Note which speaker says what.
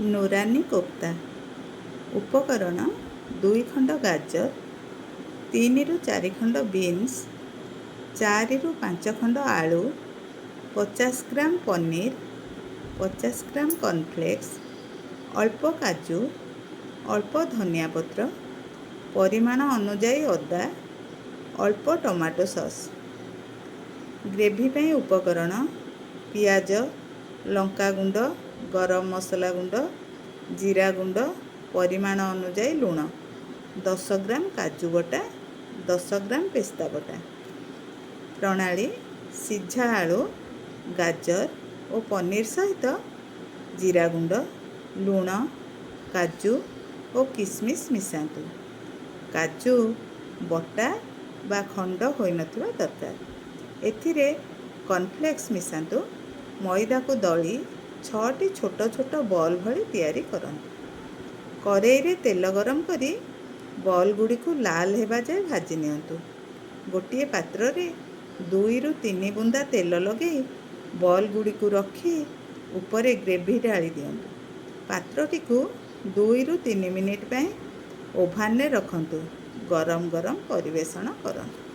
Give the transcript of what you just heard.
Speaker 1: ନୁରାନି କୋପ୍ତା। ଉପକରଣ 2 ଖଣ୍ଡ ଗାଜର, 3 ରୁ 4 ଖଣ୍ଡ ବିନ୍ସ, 4 ରୁ 5 ଖଣ୍ଡ ଆଳୁ, 50 ଗ୍ରାମ ପନିର, 50 ଗ୍ରାମ କର୍ଣ୍ଣଫ୍ଲେକ୍ସ, ଅଳ୍ପ କାଜୁ, ଅଳ୍ପ ଧନିଆ ପତ୍ର, ପରିମାଣ ଅନୁଯାୟୀ ଅଦା, ଅଳ୍ପ ଟମାଟୋ ସସ୍। ଗ୍ରେଭି ପାଇଁ ଉପକରଣ: ପିଆଜ, ଲଙ୍କାଗୁଣ୍ଡ, ଗରମ ମସଲା ଗୁଣ୍ଡ, ଜିରା ଗୁଣ୍ଡ, ପରିମାଣ ଅନୁଯାୟୀ ଲୁଣ, 10 ଗ୍ରାମ କାଜୁ ବଟା, 10 ଗ୍ରାମ ପେସ୍ତା ବଟା। ପ୍ରଣାଳୀ: ସିଝା ଆଳୁ, ଗାଜର ଓ ପନିର ସହିତ ଜିରା ଗୁଣ୍ଡ, ଲୁଣ, କାଜୁ ଓ କିସମିସ ମିଶାନ୍ତୁ। କାଜୁ ବଟା ବା ଖଣ୍ଡ ହୋଇନଥିବା ଦରକାର। ଏଥିରେ କର୍ଣ୍ଣଫ୍ଲେକ୍ସ ମିଶାନ୍ତୁ। ମଇଦାକୁ ଦଳି 6ଟି ଛୋଟ ଛୋଟ ବଲ୍ ଭଳି ତିଆରି କରନ୍ତୁ। କଡ଼େଇରେ ତେଲ ଗରମ କରି ବଲ୍ ଗୁଡ଼ିକୁ ଲାଲ ହେବା ଯାଏ ଭାଜି ନିଅନ୍ତୁ। ଗୋଟିଏ ପାତ୍ରରେ 2 ରୁ 3 ବୁନ୍ଦା ତେଲ ଲଗାଇ ବଲ୍ ଗୁଡ଼ିକୁ ରଖି ଉପରେ ଗ୍ରେଭି ଢାଳି ଦିଅନ୍ତୁ। ପାତ୍ରଟିକୁ 2 ରୁ 3 ମିନିଟ୍ ପାଇଁ ଓଭାନରେ ରଖନ୍ତୁ। ଗରମ ଗରମ ପରିବେଷଣ କରନ୍ତୁ।